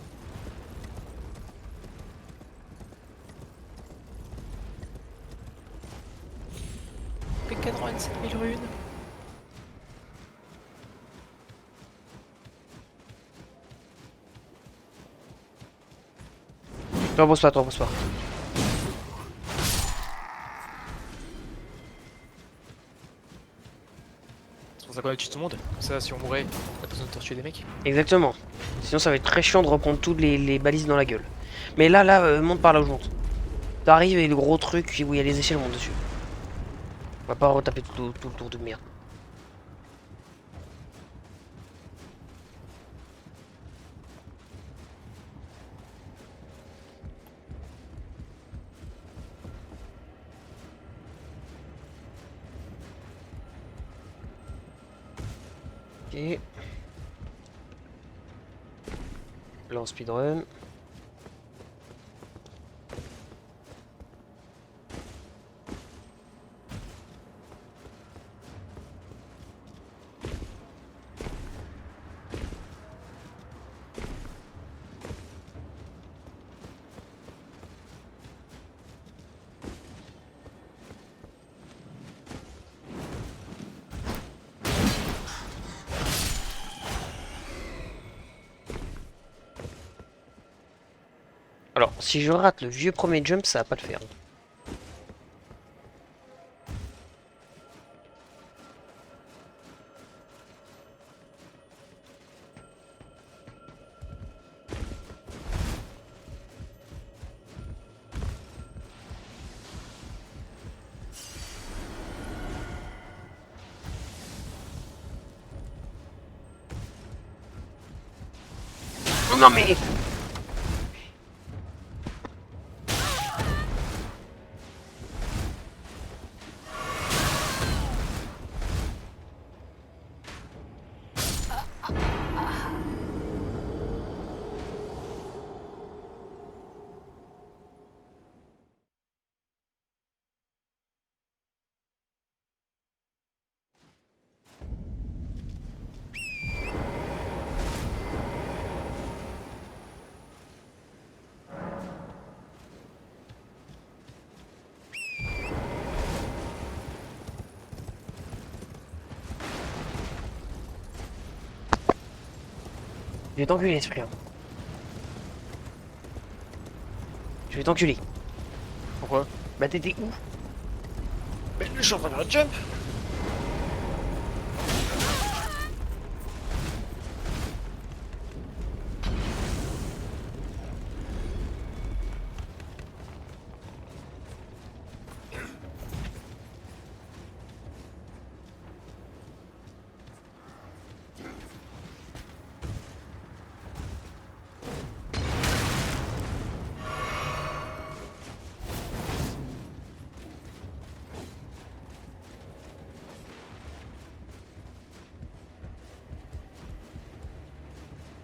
P87 000 runes. T'en repose pas. C'est pour ça qu'on a tué tout le monde. Comme ça, si on mourait, on a pas besoin de torturer des mecs. Exactement. Sinon ça va être très chiant de reprendre toutes les balises dans la gueule. Mais là, monte par là où je monte. T'arrives et le gros truc où il y a les échelles monte dessus. On va pas retaper tout le tour de merde. Ok. Là on speedrun. Alors, si je rate le vieux premier jump, ça va pas le faire. Non mais... vais t'enculer, l'esprit. Hein. Je vais t'enculer. Pourquoi? Bah t'étais où? Mais je suis en train de faire un jump.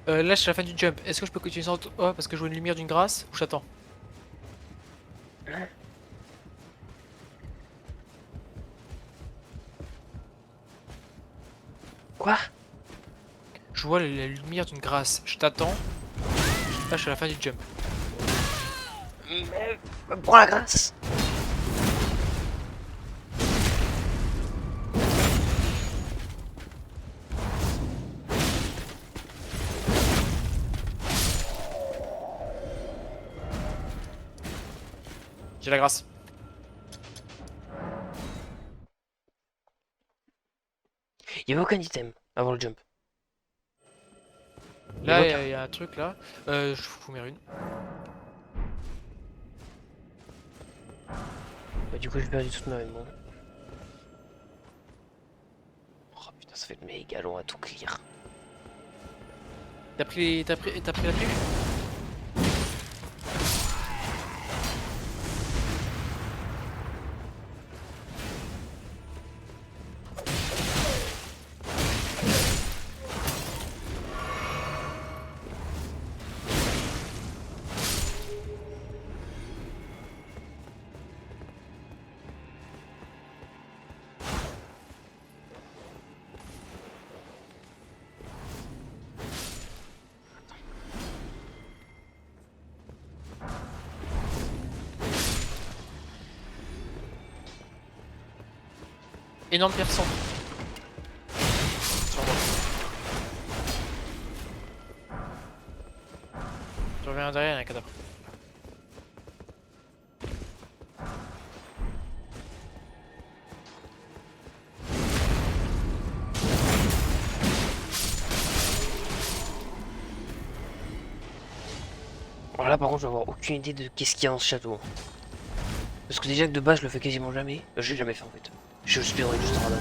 Là, je suis à la fin du jump. Est-ce que je peux continuer sans toi parce que je vois une lumière d'une grâce ou j'attends? Quoi? Je vois la lumière d'une grâce. Je t'attends. Là, je suis à la fin du jump. Mais... Prends la grâce. J'ai la grâce. Il y avait aucun item avant le jump. Là, aucun. il y a un truc là. Je fous mes runes. Bah du coup j'ai perdu toute ma mémoire. Oh putain ça fait méga long à tout clear. T'as pris la prévue? Énorme perçant. Sur moi. Je reviens derrière, il y a un cadavre. Alors là par contre je vais avoir aucune idée de qu'est-ce qu'il y a dans ce château. Parce que déjà que de base je le fais quasiment jamais. Je l'ai jamais fait en fait. Je speedrun juste en random.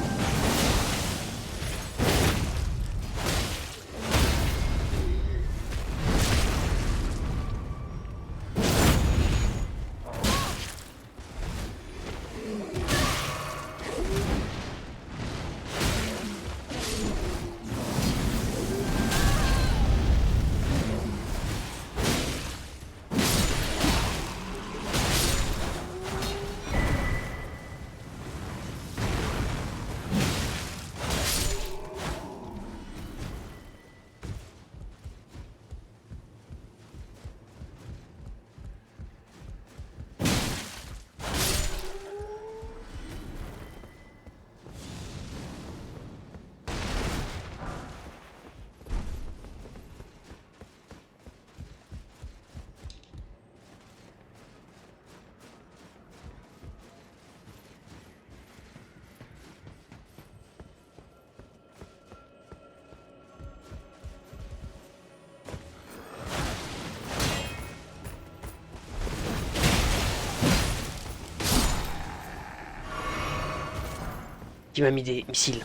Qui m'a mis des missiles.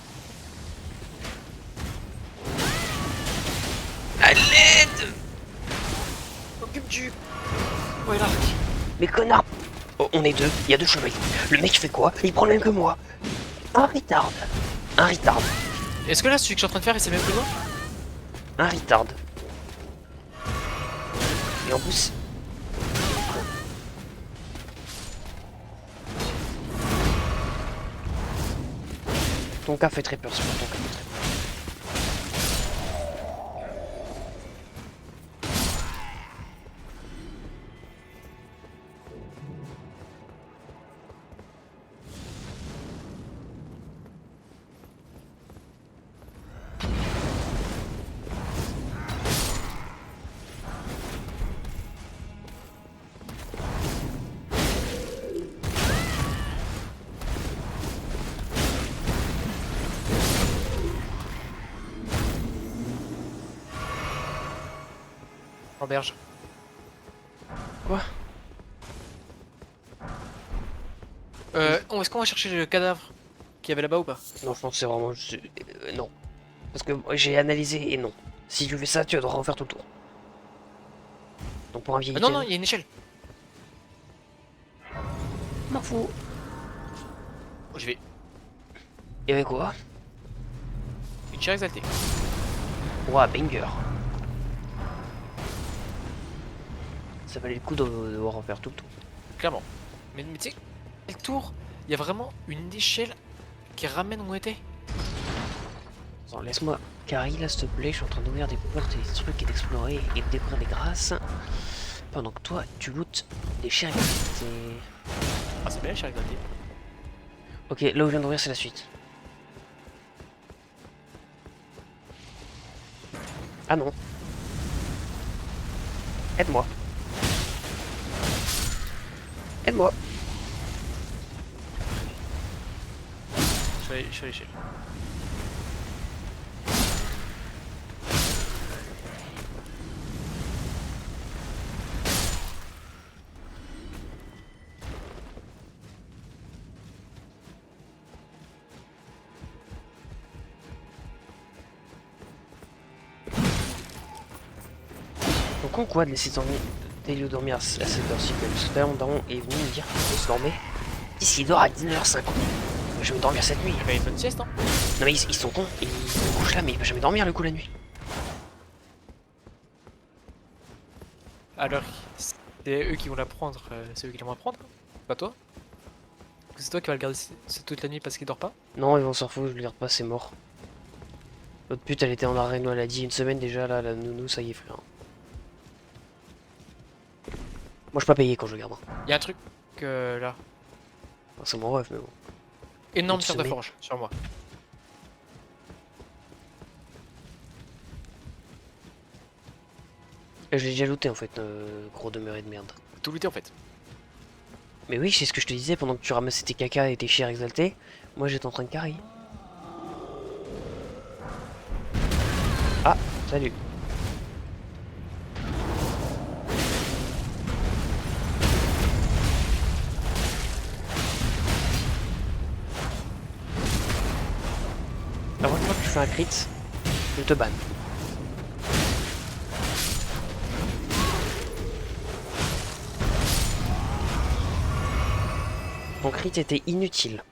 À l'aide! Occupe-tu! Ouais, l'arc. Mais connard! Oh, on est deux, il y a deux chevaliers. Le mec fait quoi? Il prend le même que moi. Un retard. Un retard. Est-ce que là, celui que je suis en train de faire, il sait même plus loin? Un retard. Et en plus... Ton cas fait très peur, c'est pas ton cas fait très peur. berge. Quoi? Est-ce qu'on va chercher le cadavre qu'il y avait là-bas ou pas? Non, je pense que c'est vraiment... non. Parce que j'ai analysé et non. Si tu fais ça, tu vas devoir refaire tout le tour. Donc pour un vieil Non, item... non, il y a une échelle. M'en fous. Oh, j'y vais. Et avec quoi? Une chair exaltée. Ouah, banger. Ça valait le coup de devoir refaire tout le tour. Clairement. Mais tu sais, le tour, il y a vraiment une échelle qui ramène où on était. Attends, laisse-moi Carrie là, s'il te plaît. Je suis en train d'ouvrir des portes et des trucs et d'explorer et de découvrir les grâces. Pendant que toi, tu lootes des chairs exaltées. Ah, c'est bien la chair exaltée. Ok, là où je viens d'ouvrir, c'est la suite. Ah non. Aide-moi. Aide-moi. Je suis à l'échelle. Donc on quoi de laisser Télio dormir à cette heure-ci? Parce que mon daron est venu me dire qu'il se dormait. Ici il dort à 19h50. Je vais me dormir cette nuit. Il y avait une bonne sieste, hein? Non mais ils sont cons, ils se couchent là mais il va jamais dormir le coup la nuit. Alors, c'est eux qui vont la prendre, c'est eux qui vont la prendre, pas toi? C'est toi qui vas le garder toute la nuit parce qu'il dort pas? Non ils vont s'en foutre, je le garde pas, c'est mort. L'autre pute elle était en arrêt maladie une semaine déjà là, la nounou ça y est frère. Moi je peux pas payer quand je le garde. Il y a un truc là. Enfin, c'est mon rêve mais bon. Énorme Une pierre de semaine. forge sur moi. Et je l'ai déjà looté en fait, gros demeuré de merde. Tout looté en fait. Mais oui c'est ce que je te disais pendant que tu ramassais tes caca et tes chairs exaltées. Moi j'étais en train de carry. Ah, salut. La prochaine fois que tu fais un crit, je te banne. Ton crit était inutile.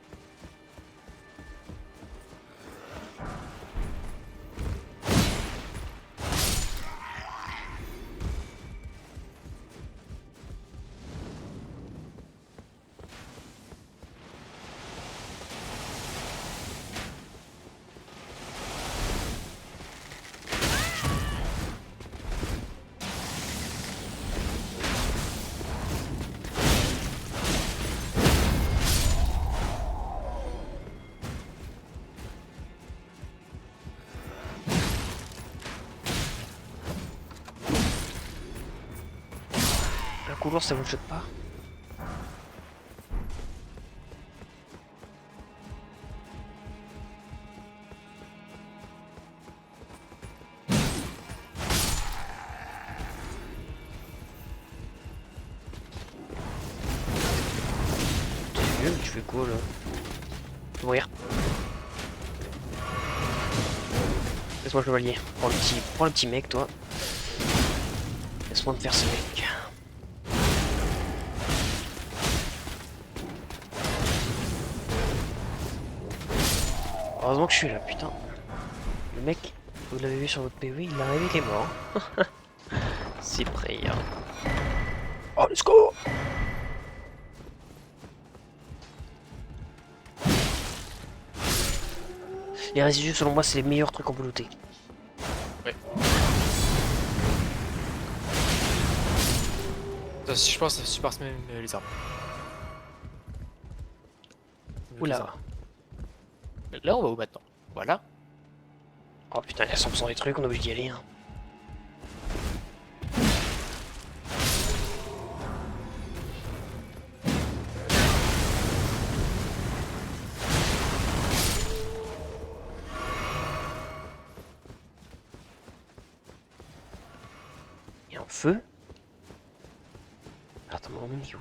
Un couloir ça vous jette pas. T'es vieux mais tu fais quoi là? Mourir. Laisse-moi le chevalier. Prends le petit mec toi. Laisse-moi me faire ce mec. Heureusement que je suis là, putain. Le mec, vous l'avez vu sur votre PV, il est arrivé, il est mort. C'est prêt. Hein. Oh, let's go! Les résidus, selon moi, c'est les meilleurs trucs qu'on peut looter. Ouais. Je pense que ça surpasse même les armes. Oula. Là on va où maintenant? Voilà. Oh putain, il y a 100% des trucs, on est obligé d'y aller. Hein. Il y a un feu. est où?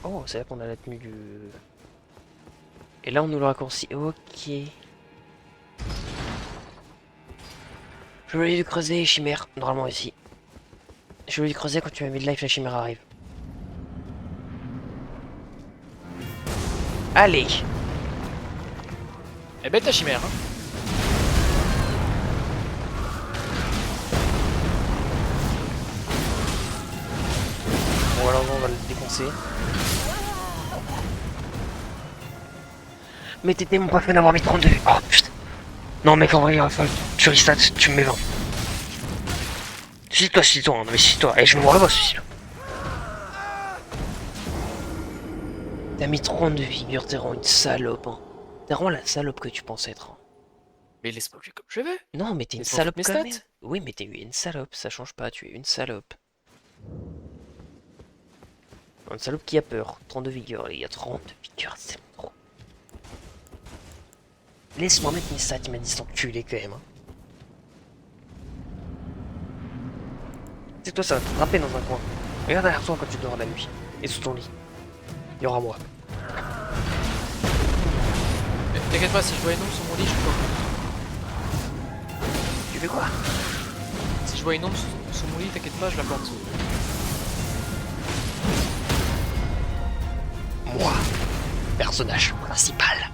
Oh, c'est là qu'on a la tenue du... Et là, on nous le raccourcit. Ok. Je voulais lui creuser, chimère. Normalement ici. Je voulais lui creuser quand tu m'as mis de life, la chimère arrive. Allez. Elle est bête la chimère, hein. Bon, alors on va le défoncer. Mais t'étais mon pas fait d'avoir mis 32. Oh putain. Non mec, en vrai, enfin, tu restats, tu me mets 20. Suis-toi, hein, non mais suis-toi. Et je me mourrai pas celui-ci là. T'as mis 32 figures, t'es vraiment une salope. Hein. T'es vraiment la salope que tu penses être. Hein. Mais laisse-moi jouer comme je veux. Non, mais t'es une Laisse-moi salope foutre mes quand stats. même. Oui, mais t'es une salope, ça change pas, tu es une salope. Une salope qui a peur. 32 vigueur, il y a 30 vigueur, c'est trop. Laisse-moi mettre mes stats, il m'a dit cet enculé quand même. Hein. C'est toi, ça va te frapper dans un coin. Regarde derrière toi quand tu dors la nuit. Et sous ton lit. Il y aura moi. Mais t'inquiète pas, si je vois une ombre sur mon lit, je peux pas. Tu fais quoi? Si je vois une ombre sur mon lit, t'inquiète pas, je la plante. Moi. Personnage principal.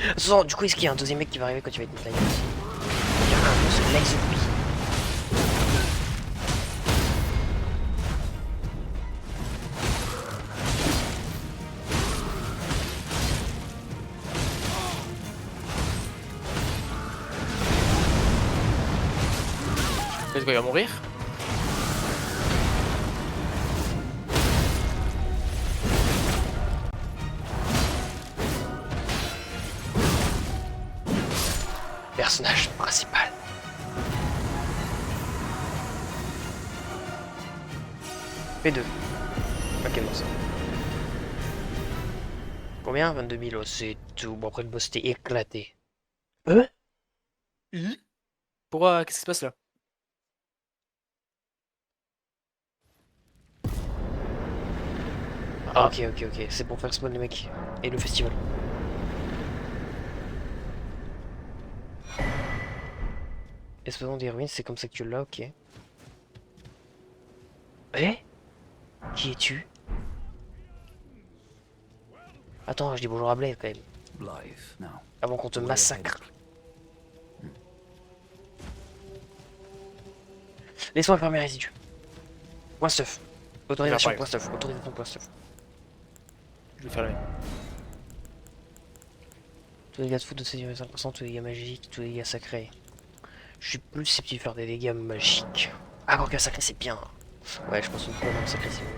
Attends, du coup, est-ce qu'il y a un deuxième mec qui va arriver quand tu vas être nettoyé aussi? Il y en a un, c'est l'ex-zombie. Peut-être qu'il va mourir. Personnage principal. P2. Ok, bon ça. Combien? 22 000, oh, c'est tout. Bon, après le boss était éclaté. Pourquoi, qu'est-ce qui se passe là? Ah, ok, c'est pour faire spawn les mecs. Et le festival. Explosion des ruines, c'est comme ça que tu l'as, ok. Eh? Qui es-tu? Attends, je dis bonjour à Blade quand même. Blythe, now. Avant qu'on te massacre. Laisse-moi faire mes résidus. Point stuff. Autorisation, point stuff. Autorisation, point stuff. Je vais faire la même. Tous les dégâts de foot de 5%, tous les dégâts magiques, tous les dégâts sacrés. Je suis plus susceptible de faire des dégâts magiques. Ah, quand sacré c'est bien. Ouais, je pense qu'on peut dans le sacré c'est mieux.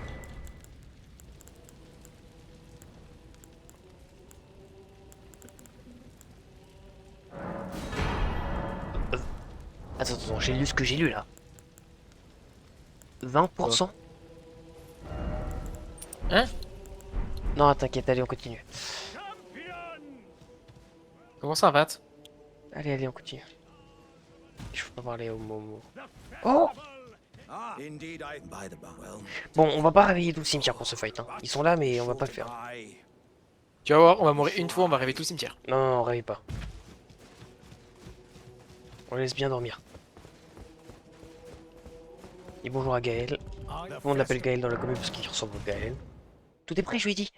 Attends, j'ai lu ce que j'ai lu là. 20%. Hein? Non, t'inquiète, allez, on continue. Comment ça, 20? Allez, on continue. Il faut pas parler au Momo. Oh! Bon, on va pas réveiller tout le cimetière pour ce fight. Hein. Ils sont là, mais on va pas le faire. Tu vas voir, on va mourir une fois, on va rêver tout le cimetière. Non, on réveille pas. On laisse bien dormir. Et bonjour à Gaël. Tout le monde l'appelle Gaël dans la commune parce qu'il ressemble à Gaël. Tout est prêt, je lui ai dit.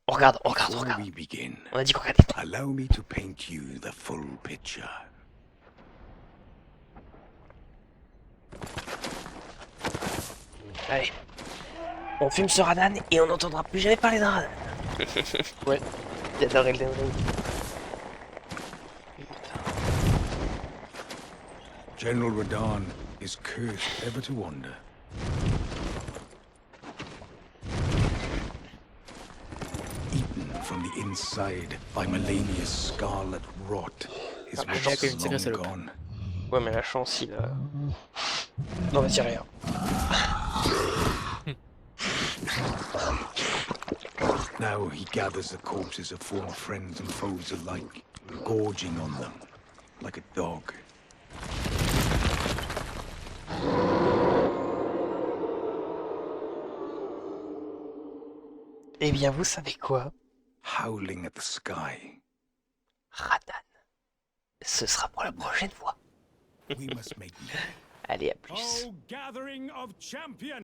On regarde. On a dit qu'on regardait. Allow me to paint you the full picture. Allez. On fume ce Radan et on n'entendra plus jamais parler d'un Radan. Ouais. J'adore Elden Ring. General Radahn is cursed ever to wander. Eaten from the inside by Melania's scarlet rot, his Ah, wits j'ai une sacrée long salope. gone. Ouais, mais la chance, il a... Non, vas-y, rien. Now he gathers the corpses of former friends and foes alike, gorging on them like a dog. Eh bien, vous savez quoi, Howling at the sky. Radan, ce sera pour la prochaine fois. We must make Allez, à plus. gathering of champions!